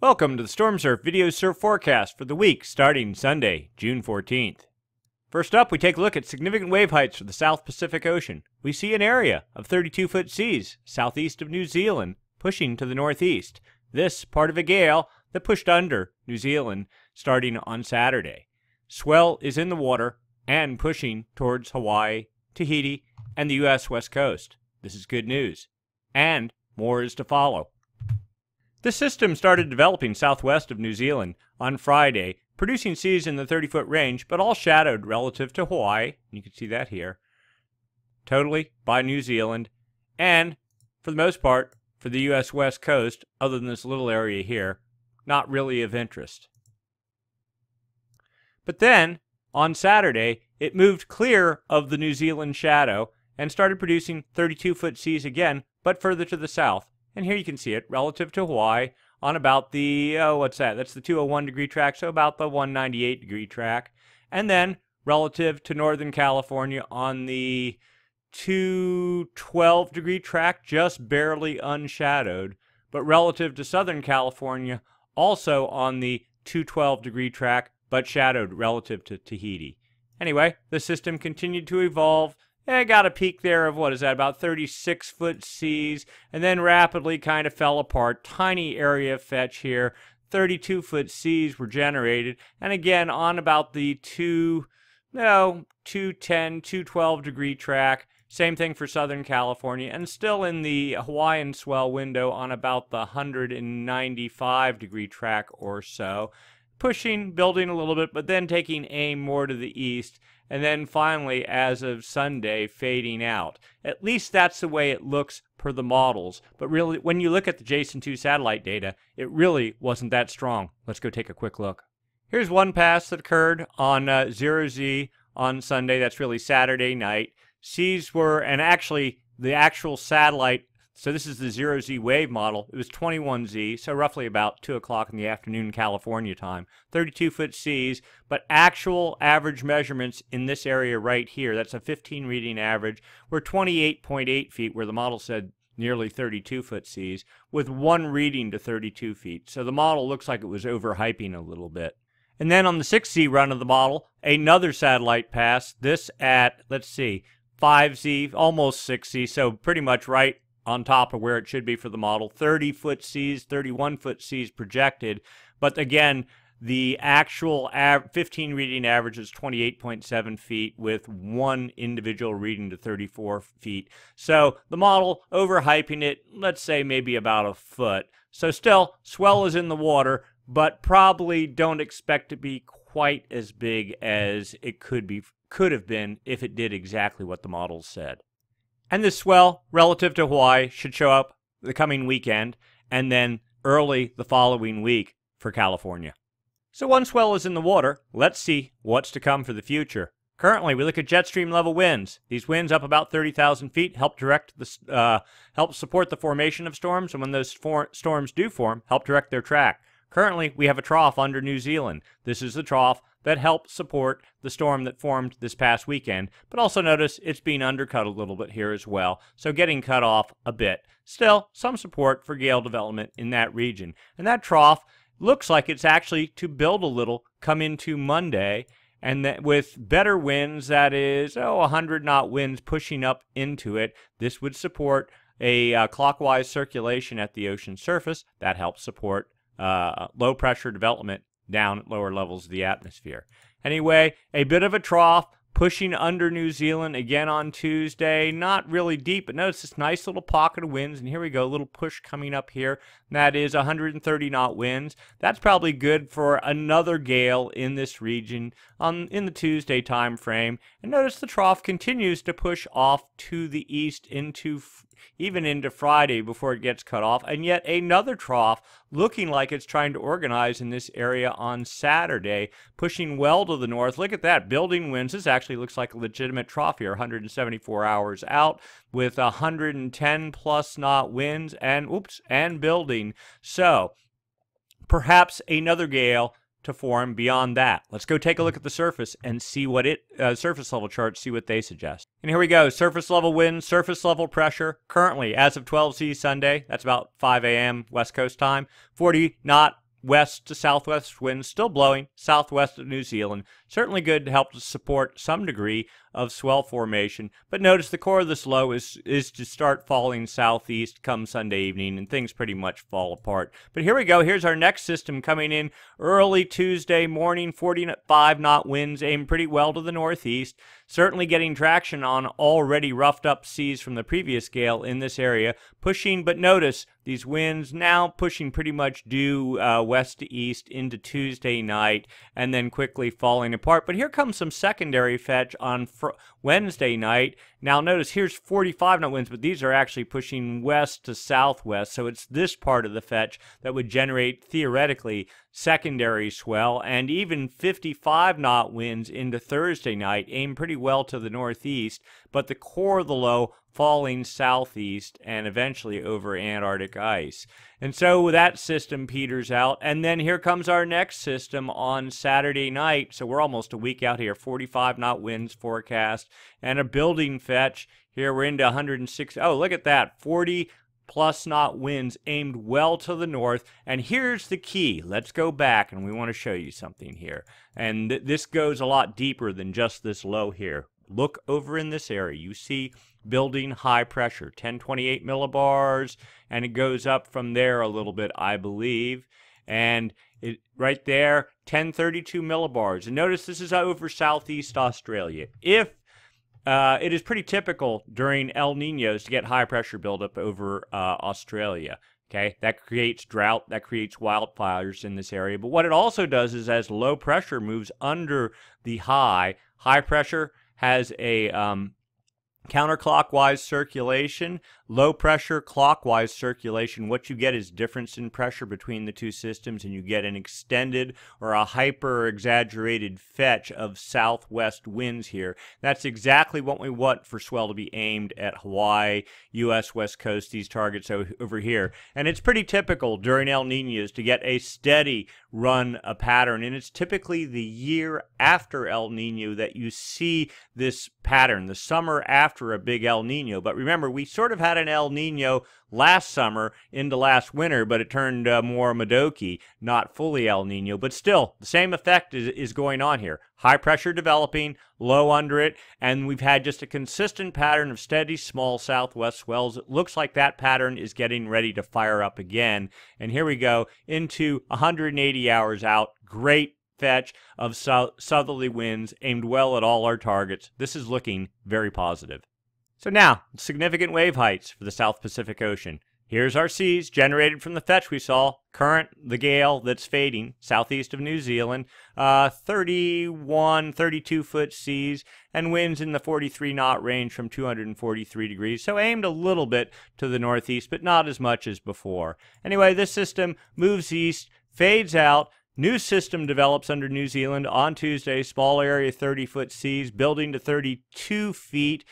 Welcome to the Stormsurf video surf forecast for the week starting Sunday, June 14th. First up, we take a look at significant wave heights for the South Pacific Ocean. We see an area of 32-foot seas southeast of New Zealand pushing to the northeast. This part of a gale that pushed under New Zealand starting on Saturday. Swell is in the water and pushing towards Hawaii, Tahiti, and the U.S. West Coast. This is good news. And more is to follow. This system started developing southwest of New Zealand on Friday, producing seas in the 30-foot range, but all shadowed relative to Hawaii. You can see that here. Totally by New Zealand. And, for the most part, for the U.S. West Coast, other than this little area here, not really of interest. But then, on Saturday, it moved clear of the New Zealand shadow and started producing 32-foot seas again, but further to the south. And here you can see it relative to Hawaii on about the, what's that? That's the 201 degree track, so about the 198 degree track. And then relative to Northern California on the 212 degree track, just barely unshadowed. But relative to Southern California, also on the 212 degree track, but shadowed relative to Tahiti. Anyway, the system continued to evolve. It got a peak there of, what is that, about 36-foot seas, and then rapidly kind of fell apart. Tiny area of fetch here. 32-foot seas were generated, and again on about the 210, 212 degree track. Same thing for Southern California, and still in the Hawaiian swell window on about the 195 degree track or so. Pushing, building a little bit, but then taking aim more to the east, and then finally, as of Sunday, fading out. At least that's the way it looks per the models. But really, when you look at the JSON-2 satellite data, it really wasn't that strong. Let's go take a quick look. Here's one pass that occurred on 0Z on Sunday. That's really Saturday night. Seas were, and actually, the actual satellite, so this is the 0Z wave model. It was 21Z, so roughly about 2 o'clock in the afternoon California time. 32-foot seas, but actual average measurements in this area right here, that's a 15 reading average, were 28.8 feet, where the model said nearly 32-foot seas, with one reading to 32 feet. So the model looks like it was overhyping a little bit. And then on the 6Z run of the model, another satellite pass, this at, let's see, 5Z, almost 6Z, so pretty much right on top of where it should be for the model. 30-foot seas, 31-foot seas projected. But again, the actual 15 reading average is 28.7 feet with one individual reading to 34 feet. So the model overhyping it, let's say maybe about a foot. So still, swell is in the water, but probably don't expect to be quite as big as it could have been if it did exactly what the models said. And this swell, relative to Hawaii, should show up the coming weekend, and then early the following week for California. So once swell is in the water, let's see what's to come for the future. Currently, we look at jet stream level winds. These winds up about 30,000 feet help support the formation of storms, and when those storms do form, help direct their track. Currently, we have a trough under New Zealand. This is the trough that helped support the storm that formed this past weekend, but also notice it's being undercut a little bit here as well, so getting cut off a bit. Still, some support for gale development in that region. And that trough looks like it's actually to build a little come into Monday, and that with better winds, that is, 100-knot winds pushing up into it, this would support a clockwise circulation at the ocean surface. That helps support low pressure development down at lower levels of the atmosphere. Anyway, a bit of a trough pushing under New Zealand again on Tuesday. Not really deep, but notice this nice little pocket of winds, and here we go, a little push coming up here. That is 130-knot winds. That's probably good for another gale in this region in the Tuesday time frame. And notice the trough continues to push off to the east even into Friday before it gets cut off, and yet another trough looking like it's trying to organize in this area on Saturday, pushing well to the north. Look at that, building winds. This actually looks like a legitimate trough here, 174 hours out with 110 plus knot winds and building. So perhaps another gale to form beyond that. Let's go take a look at the surface and see what surface level charts, see what they suggest. And here we go, surface level wind, surface level pressure. Currently, as of 12Z Sunday, that's about 5 a.m. West Coast time, 40 knot west to southwest winds still blowing southwest of New Zealand. Certainly good to help to support some degree of swell formation. But notice the core of this low is to start falling southeast come Sunday evening, and things pretty much fall apart. But here we go. Here's our next system coming in early Tuesday morning. 45-knot winds aim pretty well to the northeast. Certainly getting traction on already roughed up seas from the previous gale in this area. Pushing, but notice these winds now pushing pretty much due west to east into Tuesday night and then quickly falling apart. But here comes some secondary fetch on Wednesday night. Now notice here's 45-knot winds, but these are actually pushing west to southwest. So it's this part of the fetch that would generate theoretically secondary swell, and even 55-knot winds into Thursday night aim pretty well to the northeast, but the core of the low falling southeast and eventually over Antarctic ice. And so that system peters out, and then here comes our next system on Saturday night. So we're almost a week out here. 45-knot winds forecast and a building fetch. Here we're into 106. Oh, look at that. 40+ knot winds aimed well to the north. And here's the key. Let's go back, and we want to show you something here. And this goes a lot deeper than just this low here. Look over in this area. You see building high pressure, 1028 millibars, and it goes up from there a little bit, I believe. And right there, 1032 millibars. And notice this is over southeast Australia. If it is pretty typical during El Ninos to get high pressure buildup over Australia. Okay, that creates drought, that creates wildfires in this area. But what it also does is as low pressure moves under the high pressure has a counterclockwise circulation, low pressure clockwise circulation. What you get is difference in pressure between the two systems, and you get an extended or a hyper exaggerated fetch of southwest winds here. That's exactly what we want for swell to be aimed at Hawaii, U.S. West Coast, these targets over here. And it's pretty typical during El Ninos to get a steady run a pattern, and it's typically the year after El Nino that you see this pattern, the summer after a big El Nino. But remember, we sort of had an El Nino last summer into last winter, but it turned more Modoki, not fully El Nino. But still, the same effect is going on here. High pressure developing, low under it, and we've had just a consistent pattern of steady, small southwest swells. It looks like that pattern is getting ready to fire up again. And here we go into 180 hours out. Great fetch of southerly winds aimed well at all our targets. This is looking very positive. So now, significant wave heights for the South Pacific Ocean. Here's our seas generated from the fetch we saw. Current, the gale that's fading southeast of New Zealand. 31, 32-foot seas and winds in the 43-knot range from 243 degrees. So aimed a little bit to the northeast, but not as much as before. Anyway, this system moves east, fades out. New system develops under New Zealand on Tuesday. Small area, 30-foot seas, building to 32 feet.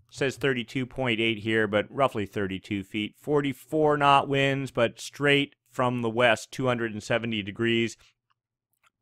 Says 32.8 here, but roughly 32 feet. 44-knot winds, but straight from the west, 270 degrees.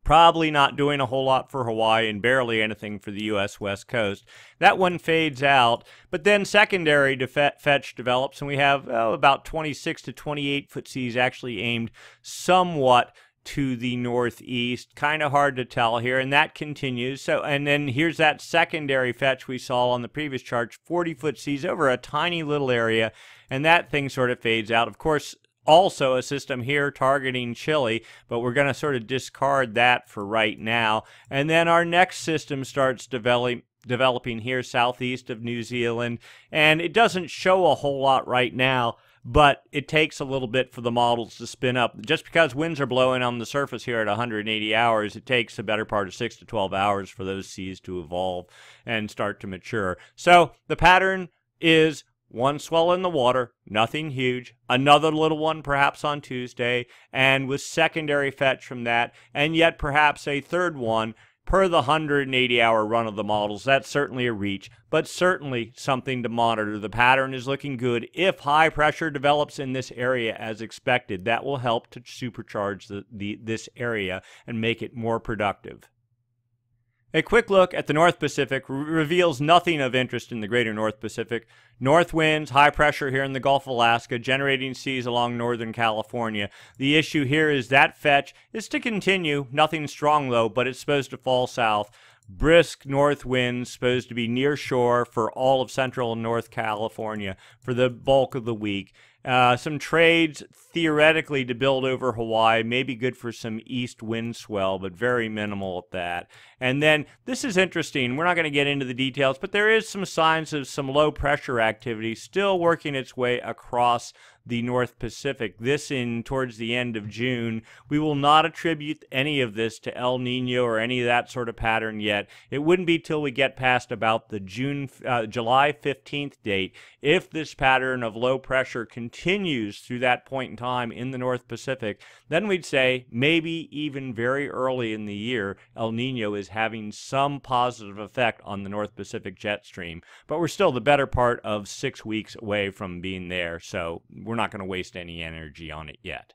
Probably not doing a whole lot for Hawaii and barely anything for the U.S. West Coast. That one fades out, but then secondary fetch develops, and we have about 26 to 28-foot seas actually aimed somewhat to the northeast. Kind of hard to tell here, and that continues. So, and then here's that secondary fetch we saw on the previous chart, 40-foot seas over a tiny little area, and that thing sort of fades out. Of course, also a system here targeting Chile, but we're going to sort of discard that for right now. And then our next system starts developing here southeast of New Zealand, and it doesn't show a whole lot right now, but it takes a little bit for the models to spin up. Just because winds are blowing on the surface here at 180 hours, it takes a better part of 6 to 12 hours for those seas to evolve and start to mature. So the pattern is one swell in the water, nothing huge, another little one perhaps on Tuesday, and with secondary fetch from that, and yet perhaps a third one per the 180-hour run of the models. That's certainly a reach, but certainly something to monitor. The pattern is looking good. If high pressure develops in this area as expected, that will help to supercharge this area and make it more productive. A quick look at the North Pacific reveals nothing of interest in the greater North Pacific. North winds, high pressure here in the Gulf of Alaska, generating seas along northern California. The issue here is that fetch is to continue. Nothing strong though, but it's supposed to fall south. Brisk north winds supposed to be near shore for all of central and north California for the bulk of the week. Some trades theoretically to build over Hawaii, may be good for some east wind swell, but very minimal at that. And then this is interesting. We're not going to get into the details, but there is some signs of some low pressure activity still working its way across the North Pacific. This in towards the end of June. We will not attribute any of this to El Nino or any of that sort of pattern yet. It wouldn't be till we get past about the July 15th date. If this pattern of low pressure continues through that point in time in the North Pacific, then we'd say maybe even very early in the year, El Nino is having some positive effect on the North Pacific jet stream. But we're still the better part of 6 weeks away from being there, so we're not going to waste any energy on it yet.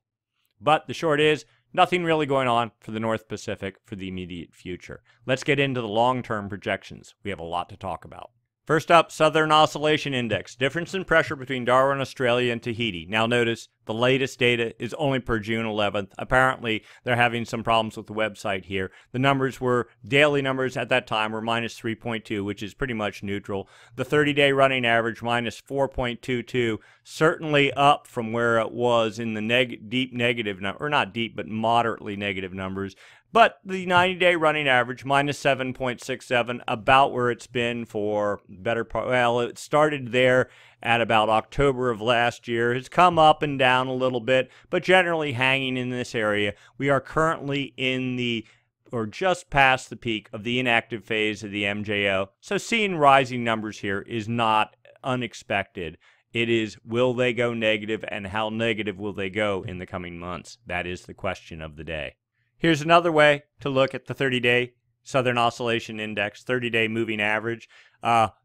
But the short is, nothing really going on for the North Pacific for the immediate future. Let's get into the long-term projections. We have a lot to talk about. First up, Southern Oscillation Index. Difference in pressure between Darwin, Australia, and Tahiti. Now notice, the latest data is only per June 11th. Apparently, they're having some problems with the website here. The numbers were, daily numbers at that time were minus 3.2, which is pretty much neutral. The 30-day running average, minus 4.22, certainly up from where it was in the deep negative, or not deep, but moderately negative numbers. But the 90-day running average, minus 7.67, about where it's been for better part. Well, it started there at about October of last year. It's come up and down a little bit, but generally hanging in this area. We are currently in the, or just past the peak of the inactive phase of the MJO. So seeing rising numbers here is not unexpected. It is, will they go negative, and how negative will they go in the coming months? That is the question of the day. Here's another way to look at the 30-day Southern Oscillation Index, 30-day moving average.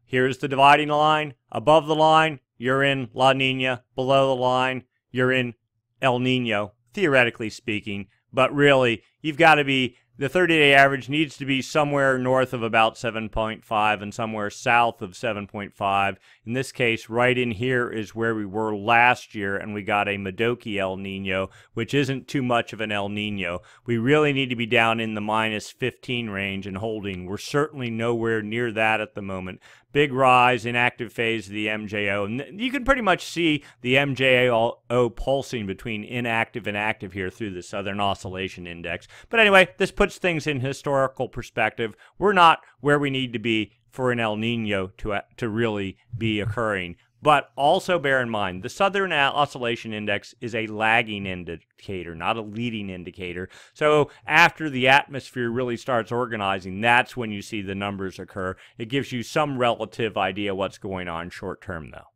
Here's the dividing line. Above the line, you're in La Nina. Below the line, you're in El Nino, theoretically speaking. But really, you've got to be, the 30-day average needs to be somewhere north of about 7.5 and somewhere south of 7.5. In this case, right in here is where we were last year, and we got a Modoki El Nino, which isn't too much of an El Nino. We really need to be down in the minus 15 range and holding. We're certainly nowhere near that at the moment. Big rise in active phase of the MJO. And you can pretty much see the MJO pulsing between inactive and active here through the Southern Oscillation Index. But anyway, this puts things in historical perspective. We're not where we need to be for an El Nino to really be occurring. But also bear in mind, the Southern Oscillation Index is a lagging indicator, not a leading indicator. So after the atmosphere really starts organizing, that's when you see the numbers occur. It gives you some relative idea what's going on short term, though.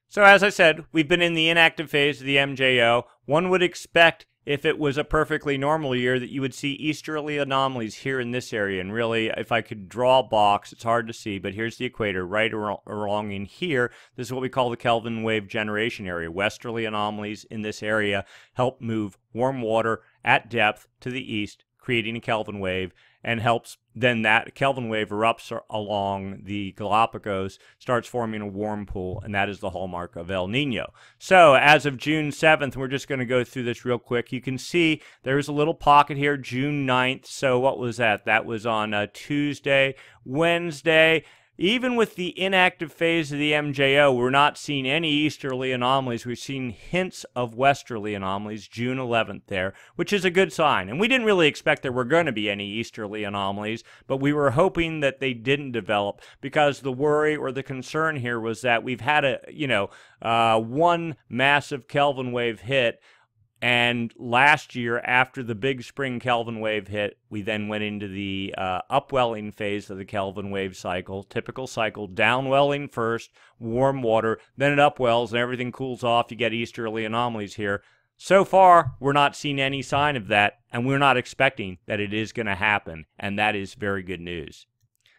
So as I said, we've been in the inactive phase of the MJO. One would expect, if it was a perfectly normal year, that you would see easterly anomalies here in this area. And really, if I could draw a box, it's hard to see, but here's the equator right along in here. This is what we call the Kelvin wave generation area. Westerly anomalies in this area help move warm water at depth to the east, creating a Kelvin wave, and helps then that Kelvin wave erupts along the Galapagos, starts forming a warm pool, and that is the hallmark of El Nino. So as of June 7th, we're just going to go through this real quick. You can see there's a little pocket here, June 9th. So what was that? That was on Tuesday, Wednesday. Even with the inactive phase of the MJO, we're not seeing any easterly anomalies. We've seen hints of westerly anomalies, June 11th there, which is a good sign. And we didn't really expect there were going to be any easterly anomalies, but we were hoping that they didn't develop, because the worry or the concern here was that we've had one massive Kelvin wave hit. And last year, after the big spring Kelvin wave hit, we then went into the upwelling phase of the Kelvin wave cycle, typical cycle, downwelling first, warm water, then it upwells and everything cools off. You get easterly anomalies here. So far, we're not seeing any sign of that, and we're not expecting that it is going to happen, and that is very good news.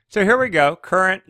So here we go. Current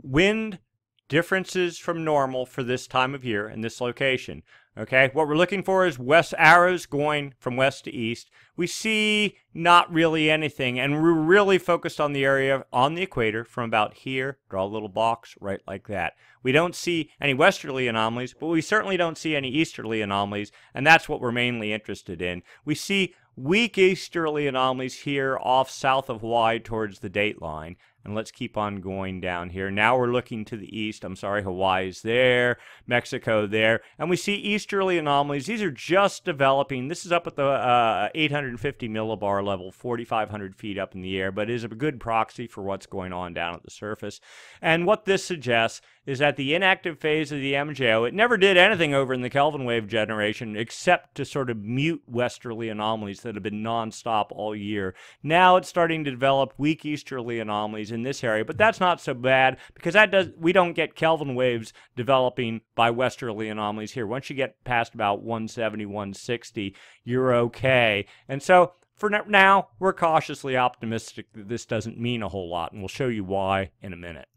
wind differences from normal for this time of year in this location. Okay, what we're looking for is west arrows going from west to east. We see not really anything, and we're really focused on the area on the equator from about here. Draw a little box right like that. We don't see any westerly anomalies, but we certainly don't see any easterly anomalies, and that's what we're mainly interested in. We see weak easterly anomalies here off south of Hawaii towards the date line. And let's keep on going down here. Now we're looking to the east. I'm sorry, Hawaii's there, Mexico there. And we see easterly anomalies. These are just developing. This is up at the 850 millibar level, 4,500 feet up in the air, but is a good proxy for what's going on down at the surface. And what this suggests is that the inactive phase of the MJO, it never did anything over in the Kelvin wave generation except to sort of mute westerly anomalies that have been nonstop all year. Now it's starting to develop weak easterly anomalies in this area, but that's not so bad because we don't get Kelvin waves developing by westerly anomalies here. Once you get past about 170, 160, you're okay. And so for now, we're cautiously optimistic that this doesn't mean a whole lot, and we'll show you why in a minute.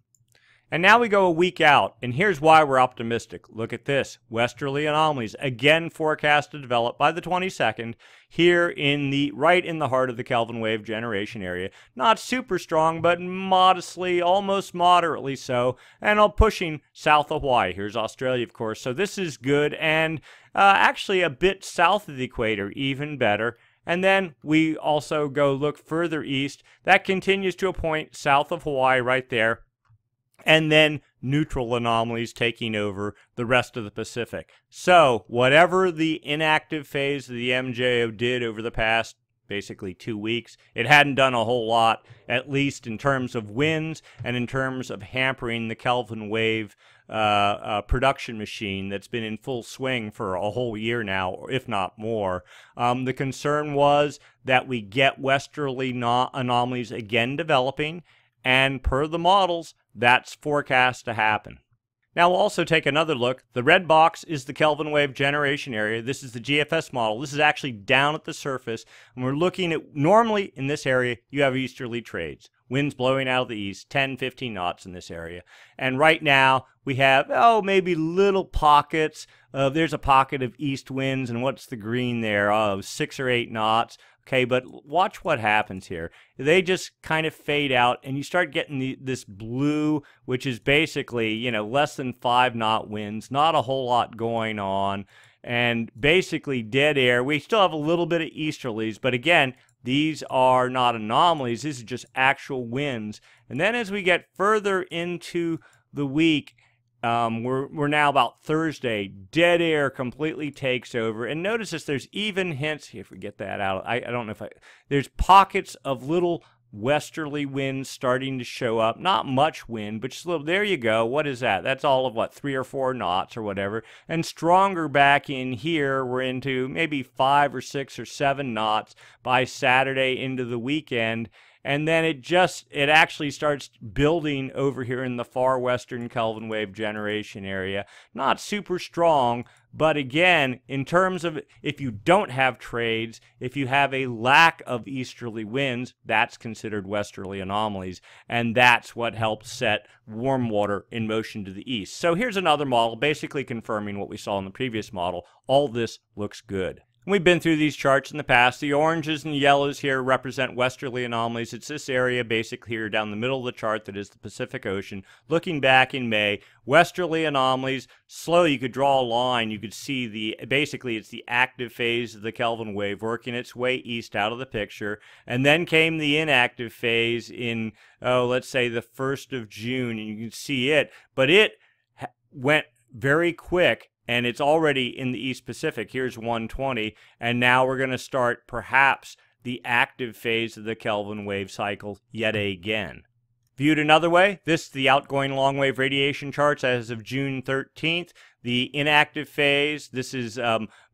And now we go a week out, and here's why we're optimistic. Look at this. Westerly anomalies, again forecast to develop by the 22nd, here right in the heart of the Kelvin wave generation area. Not super strong, but modestly, almost moderately so, and pushing south of Hawaii. Here's Australia, of course, so this is good, and actually a bit south of the equator, even better. And then we also go look further east. That continues to a point south of Hawaii right there. And then neutral anomalies taking over the rest of the Pacific. So whatever the inactive phase of the MJO did over the past basically 2 weeks, it hadn't done a whole lot, at least in terms of winds and in terms of hampering the Kelvin wave production machine that's been in full swing for a whole year now, if not more. The concern was that we get westerly anomalies again developing, and per the models, that's forecast to happen. Now we'll also take another look. The red box is the Kelvin wave generation area. This is the GFS model. This is actually down at the surface, and we're looking at, normally in this area, you have easterly trades. Winds blowing out of the east, 10, 15 knots in this area. And right now, we have, maybe little pockets. There's a pocket of east winds, and what's the green there? 6 or 8 knots. Okay, but watch what happens here. They just kind of fade out, and you start getting this blue, which is basically, less than 5 knot winds, not a whole lot going on, and basically dead air. We still have a little bit of easterlies, but again, these are not anomalies. This is just actual winds. And then as we get further into the week, we're now about Thursday. Dead air completely takes over. And notice this, there's even hints, if we get that out, I don't know if there's pockets of little westerly winds starting to show up. Not much wind, but just a little. There you go. What is that? That's all of what, 3 or 4 knots or whatever. And stronger back in here, we're into maybe 5 or 6 or 7 knots by Saturday into the weekend. And then it actually starts building over here in the far western Kelvin wave generation area. Not super strong, but again, in terms of if you don't have trades, if you have a lack of easterly winds, that's considered westerly anomalies, and that's what helps set warm water in motion to the east. So here's another model basically confirming what we saw in the previous model. All this looks good. We've been through these charts in the past. The oranges and yellows here represent westerly anomalies. It's this area basically here down the middle of the chart that is the Pacific Ocean. Looking back in May, westerly anomalies, slow, you could draw a line. You could see basically it's the active phase of the Kelvin wave working its way east out of the picture. And then came the inactive phase in, let's say the 1st of June, and you can see it. But it went very quick. And it's already in the East Pacific. Here's 120, and now we're going to start perhaps the active phase of the Kelvin wave cycle yet again. Viewed another way, this is the outgoing long-wave radiation charts as of June 13th. The inactive phase, this is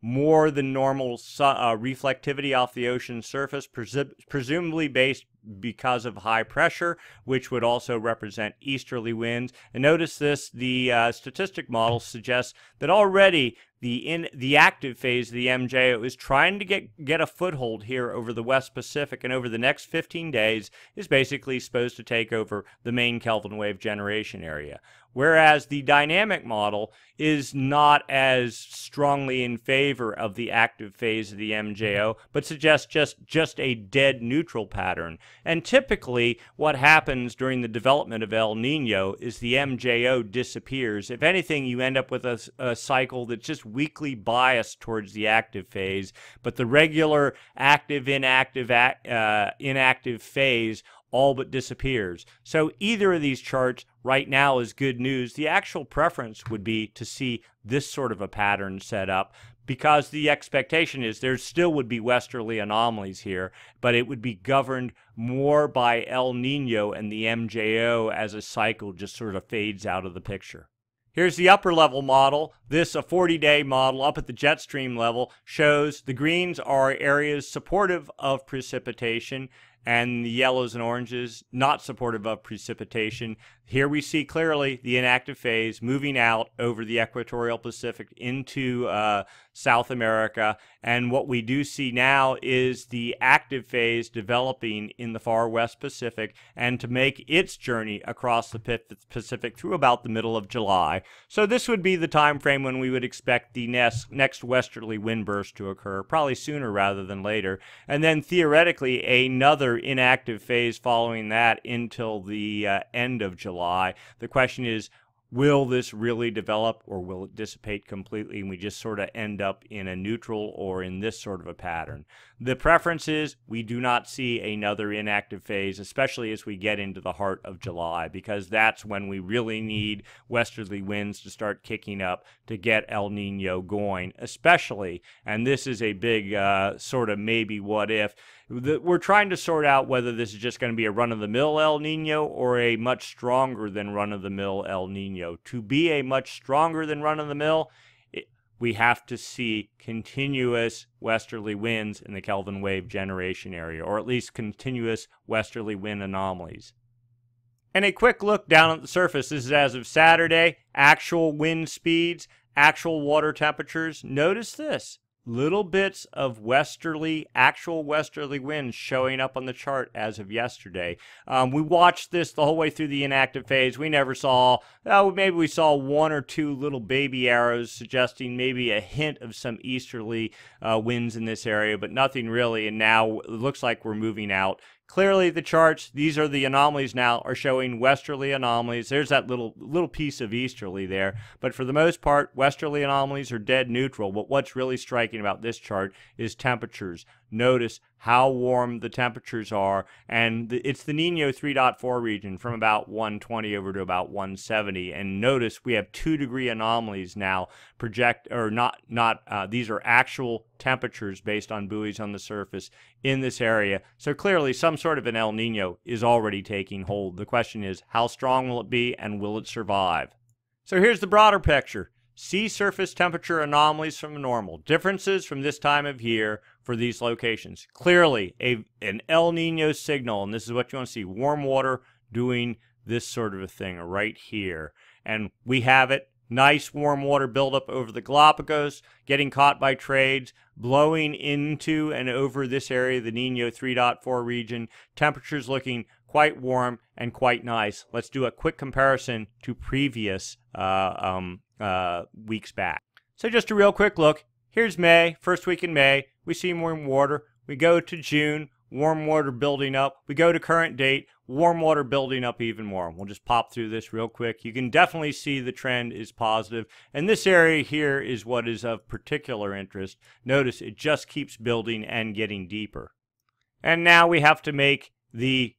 more than normal reflectivity off the ocean surface, presumably based because of high pressure, which would also represent easterly winds. And notice this, the statistic model suggests that already the active phase of the MJO is trying to get a foothold here over the West Pacific, and over the next 15 days is basically supposed to take over the main Kelvin wave generation area. Whereas the dynamic model is not as strongly in favor of the active phase of the MJO, but suggests just a dead neutral pattern. And typically, what happens during the development of El Nino is the MJO disappears. If anything, you end up with a cycle that's just weakly biased towards the active phase, but the regular active-inactive inactive phase all but disappears. So either of these charts right now is good news. The actual preference would be to see this sort of a pattern set up, because the expectation is there still would be westerly anomalies here, but it would be governed more by El Nino, and the MJO as a cycle just sort of fades out of the picture. Here's the upper level model. This, a 40-day model up at the jet stream level, shows the greens are areas supportive of precipitation, and the yellows and oranges not supportive of precipitation. Here we see clearly the inactive phase moving out over the equatorial Pacific into South America, and what we do see now is the active phase developing in the far West Pacific, and to make its journey across the Pacific through about the middle of July. So this would be the time frame when we would expect the next westerly wind burst to occur, probably sooner rather than later, and then theoretically another inactive phase following that until the end of July. The question is, will this really develop, or will it dissipate completely and we just sort of end up in a neutral or in this sort of a pattern? The preference is we do not see another inactive phase, especially as we get into the heart of July, because that's when we really need westerly winds to start kicking up to get El Nino going, especially, and this is a big sort of maybe what if, we're trying to sort out whether this is just going to be a run-of-the-mill El Nino or a much stronger than run-of-the-mill El Nino. To be a much stronger than run-of-the-mill, we have to see continuous westerly winds in the Kelvin wave generation area, or at least continuous westerly wind anomalies. And a quick look down at the surface. This is as of Saturday. Actual wind speeds, actual water temperatures. Notice this. Little bits of actual westerly winds showing up on the chart as of yesterday. We watched this the whole way through the inactive phase. We never saw, maybe we saw one or two little baby arrows suggesting maybe a hint of some easterly winds in this area, but nothing really. And now it looks like we're moving out. Clearly, the charts, these are the anomalies now, are showing westerly anomalies. There's that little piece of easterly there. But for the most part, westerly anomalies are dead neutral. But what's really striking about this chart is temperatures. Notice how warm the temperatures are. And it's the Nino 3.4 region from about 120 over to about 170. And notice we have 2-degree anomalies now these are actual temperatures based on buoys on the surface in this area. So clearly some sort of an El Nino is already taking hold. The question is, how strong will it be and will it survive? So here's the broader picture. Sea surface temperature anomalies from normal. Differences from this time of year for these locations. Clearly an El Nino signal, and this is what you want to see. Warm water doing this sort of a thing right here. And we have it. Nice warm water buildup over the Galapagos, getting caught by trades, blowing into and over this area, the Nino 3.4 region. Temperatures looking quite warm and quite nice. Let's do a quick comparison to previous weeks back. So just a real quick look. Here's May, first week in May. We see warm water. We go to June, warm water building up. We go to current date, warm water building up even more. We'll just pop through this real quick. You can definitely see the trend is positive. And this area here is what is of particular interest. Notice it just keeps building and getting deeper. And now we have to make the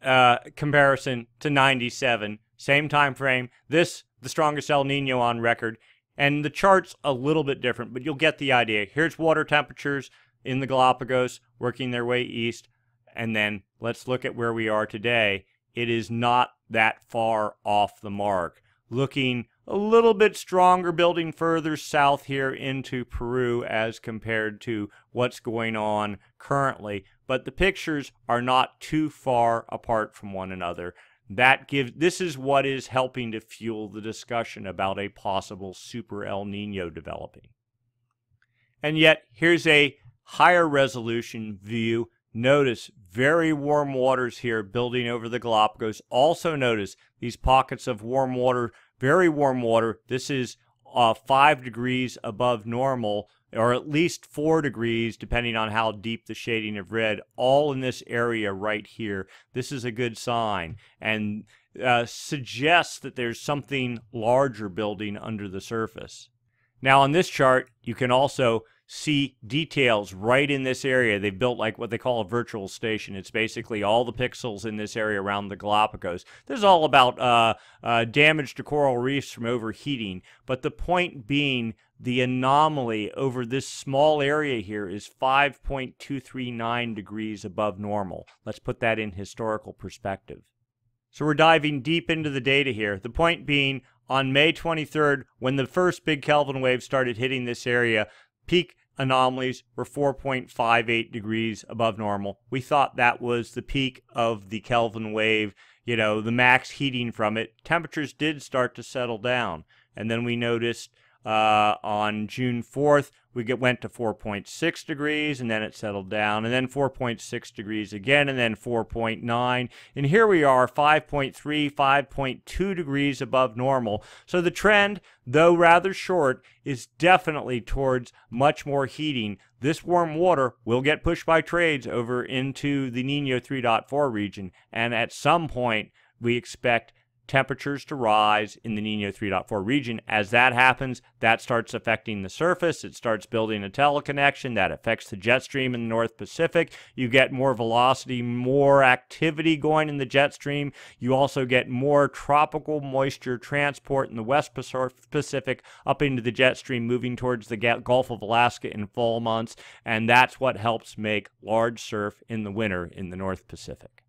comparison to 97. Same time frame. This, the strongest El Nino on record. And the chart's a little bit different, but you'll get the idea. Here's water temperatures in the Galapagos working their way east. And then let's look at where we are today. It is not that far off the mark. Looking a little bit stronger, building further south here into Peru as compared to what's going on currently. But the pictures are not too far apart from one another. This is what is helping to fuel the discussion about a possible super El Nino developing. And yet, here's a higher resolution view. Notice very warm waters here building over the Galapagos. Also notice these pockets of warm water, very warm water. This is 5 degrees above normal, or at least 4 degrees, depending on how deep the shading of red, all in this area right here. This is a good sign, and suggests that there's something larger building under the surface. Now on this chart, you can also see details right in this area. They've built like what they call a virtual station. It's basically all the pixels in this area around the Galapagos. This is all about damage to coral reefs from overheating, but the point being, the anomaly over this small area here is 5.239 degrees above normal. Let's put that in historical perspective. So we're diving deep into the data here. The point being, on May 23rd, when the first big Kelvin wave started hitting this area, peak anomalies were 4.58 degrees above normal. We thought that was the peak of the Kelvin wave, you know, the max heating from it. Temperatures did start to settle down. And then we noticed on June 4th, went to 4.6 degrees, and then it settled down, and then 4.6 degrees again, and then 4.9. And here we are, 5.3, 5.2 degrees above normal. So the trend, though rather short, is definitely towards much more heating. This warm water will get pushed by trades over into the Nino 3.4 region, and at some point, we expect temperatures to rise in the Nino 3.4 region. As that happens, that starts affecting the surface. It starts building a teleconnection that affects the jet stream in the North Pacific. You get more velocity, more activity going in the jet stream. You also get more tropical moisture transport in the West Pacific up into the jet stream, moving towards the Gulf of Alaska in fall months, and that's what helps make large surf in the winter in the North Pacific.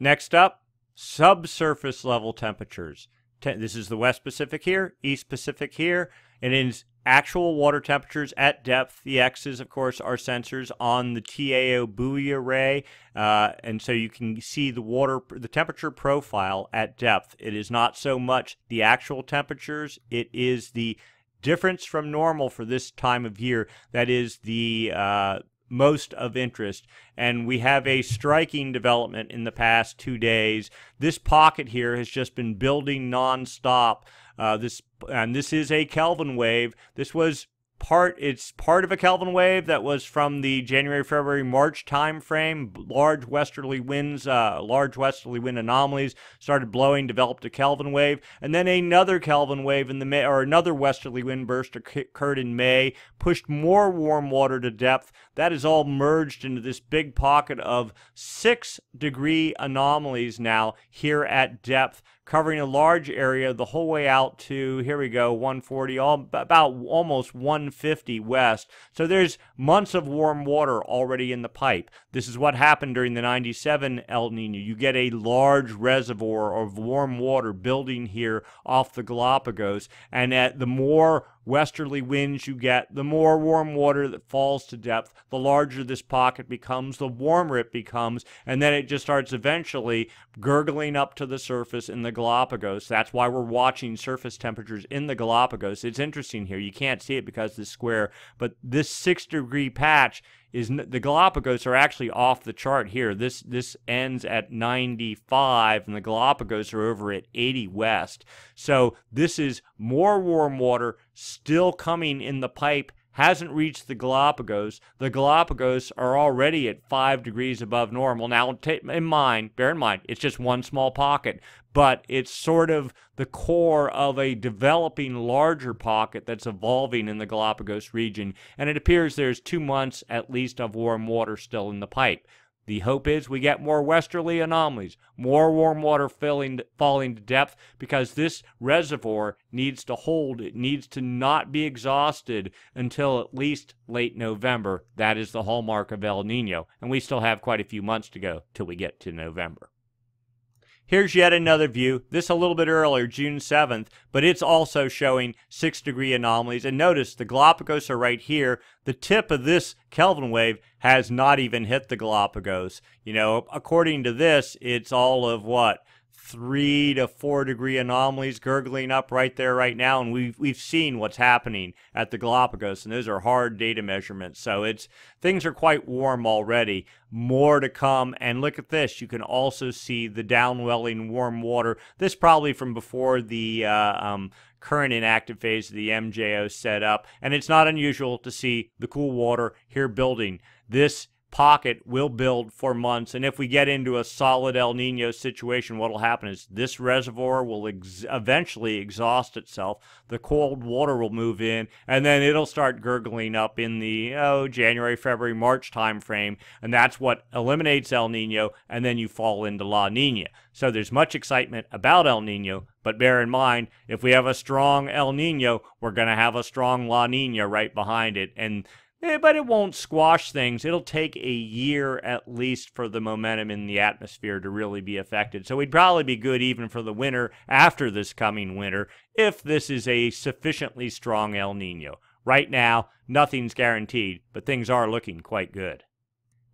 Next up, subsurface level temperatures. This is the West Pacific here, East Pacific here, and in actual water temperatures at depth. The X's, of course, are sensors on the TAO buoy array, and so you can see the temperature profile at depth. It is not so much the actual temperatures, it is the difference from normal for this time of year that is the most of interest. And we have a striking development in the past 2 days. This pocket here has just been building non-stop. This is a Kelvin wave. It's part of a Kelvin wave that was from the January, February, March time frame. Large westerly winds, large westerly wind anomalies started blowing, developed a Kelvin wave, and then another Kelvin wave another westerly wind burst occurred in May, pushed more warm water to depth. That is all merged into this big pocket of 6-degree anomalies now here at depth, covering a large area the whole way out to, here we go, 140, about almost 150 west. So there's months of warm water already in the pipe. This is what happened during the 97 El Nino. You get a large reservoir of warm water building here off the Galapagos, and the more westerly winds you get, the more warm water that falls to depth, the larger this pocket becomes, the warmer it becomes, and then it just starts eventually gurgling up to the surface in the Galapagos. That's why we're watching surface temperatures in the Galapagos. It's interesting here. You can't see it because it's square, but this 6-degree patch the Galapagos are actually off the chart here. This ends at 95, and the Galapagos are over at 80 west. So this is more warm water still coming in the pipe, hasn't reached the Galapagos. The Galapagos are already at 5 degrees above normal. Now, bear in mind, it's just one small pocket, but it's sort of the core of a developing larger pocket that's evolving in the Galapagos region, and it appears there's 2 months at least of warm water still in the pipe. The hope is we get more westerly anomalies, more warm water falling to depth, because this reservoir needs to hold. It needs to not be exhausted until at least late November. That is the hallmark of El Nino, and we still have quite a few months to go till we get to November. Here's yet another view, this a little bit earlier, June 7th, but it's also showing 6-degree anomalies. And notice the Galapagos are right here. The tip of this Kelvin wave has not even hit the Galapagos. You know, according to this, it's all of what? 3 to 4 degree anomalies gurgling up right there right now, and we've seen what's happening at the Galapagos, and those are hard data measurements. So things are quite warm already. More to come, and look at this. You can also see the downwelling warm water. This probably from before the current inactive phase of the MJO set up, and it's not unusual to see the cool water here building. This pocket will build for months, and if we get into a solid El Nino situation, what will happen is this reservoir will eventually exhaust itself. The cold water will move in, and then it'll start gurgling up in the January, February, March time frame, and that's what eliminates El Nino, and then you fall into La Nina. So there's much excitement about El Nino, but bear in mind, if we have a strong El Nino, we're going to have a strong La Nina right behind it, but it won't squash things. It'll take a year at least for the momentum in the atmosphere to really be affected. So we'd probably be good even for the winter after this coming winter if this is a sufficiently strong El Nino. Right now, nothing's guaranteed, but things are looking quite good.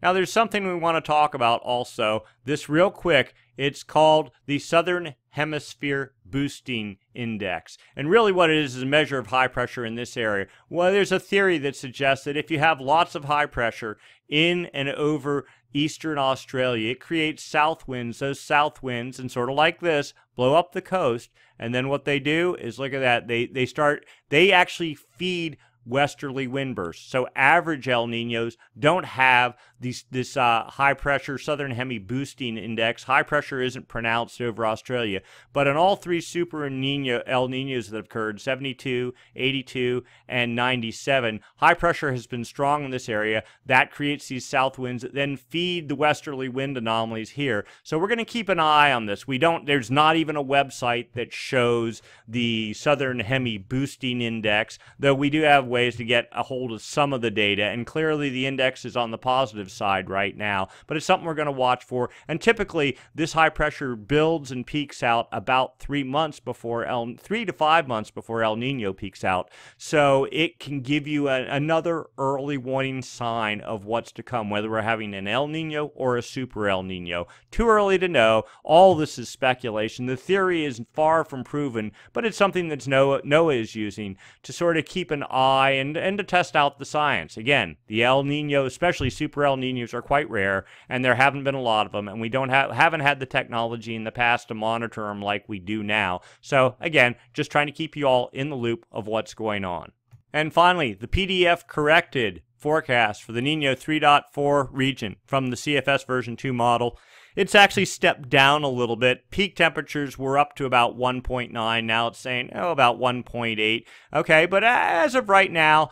Now, there's something we want to talk about also. This real quick, it's called the Southern Hemisphere Boosting Index. And really what it is a measure of high pressure in this area. Well, there's a theory that suggests that if you have lots of high pressure in and over eastern Australia, it creates south winds. Those south winds, and sort of like this, blow up the coast. And then what they do is, look at that, they actually feed westerly wind bursts. So average El Ninos don't have this high pressure southern hemi boosting index. High pressure isn't pronounced over Australia, but in all three super El Ninos that have occurred, 72, 82, and 97, high pressure has been strong in this area. That creates these south winds that then feed the westerly wind anomalies here. So we're going to keep an eye on this. There's not even a website that shows the southern hemi boosting index, though we do have ways to get a hold of some of the data, and clearly the index is on the positive side right now, but it's something we're going to watch for. And typically this high pressure builds and peaks out about 3 to 5 months before El Nino peaks out, so it can give you another early warning sign of what's to come, whether we're having an El Nino or a super El Nino. Too early to know. All this is speculation. The theory is far from proven, but it's something that NOAA is using to sort of keep an eye and to test out the science. Again, the El Nino, especially super El Ninos, are quite rare, and there haven't been a lot of them, and we haven't had the technology in the past to monitor them like we do now. So again, just trying to keep you all in the loop of what's going on. And finally, the PDF corrected forecast for the Nino 3.4 region from the CFS version 2 model. It's actually stepped down a little bit. Peak temperatures were up to about 1.9. Now it's saying, about 1.8. Okay, but as of right now,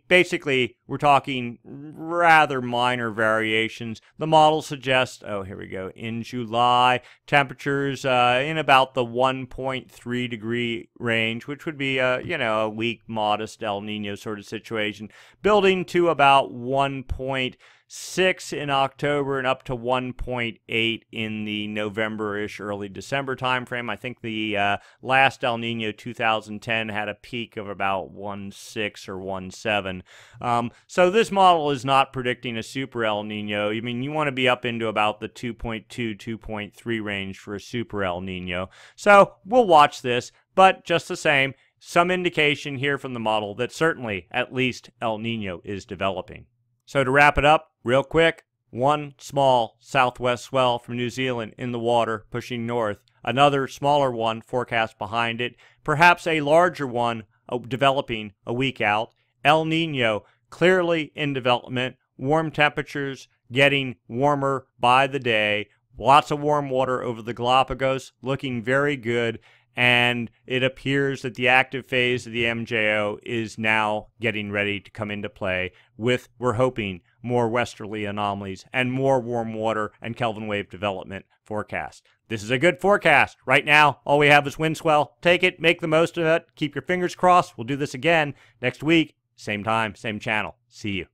basically, we're talking rather minor variations. The model suggests, here we go, in July, temperatures in about the 1.3 degree range, which would be, a weak, modest El Nino sort of situation, building to about 1.6 in October and up to 1.8 in the November-ish, early December timeframe. I think the last El Nino 2010 had a peak of about 1.6 or 1.7. So this model is not predicting a super El Nino. You want to be up into about the 2.2, 2.3 range for a super El Nino. So we'll watch this, but just the same, some indication here from the model that certainly, at least, El Nino is developing. So to wrap it up, real quick, one small southwest swell from New Zealand in the water pushing north, another smaller one forecast behind it, perhaps a larger one developing a week out. El Nino clearly in development, warm temperatures getting warmer by the day, lots of warm water over the Galapagos, looking very good. And it appears that the active phase of the MJO is now getting ready to come into play with, we're hoping, more westerly anomalies and more warm water and Kelvin wave development forecast. This is a good forecast. Right now, all we have is wind swell. Take it, make the most of it, keep your fingers crossed. We'll do this again next week, same time, same channel. See you.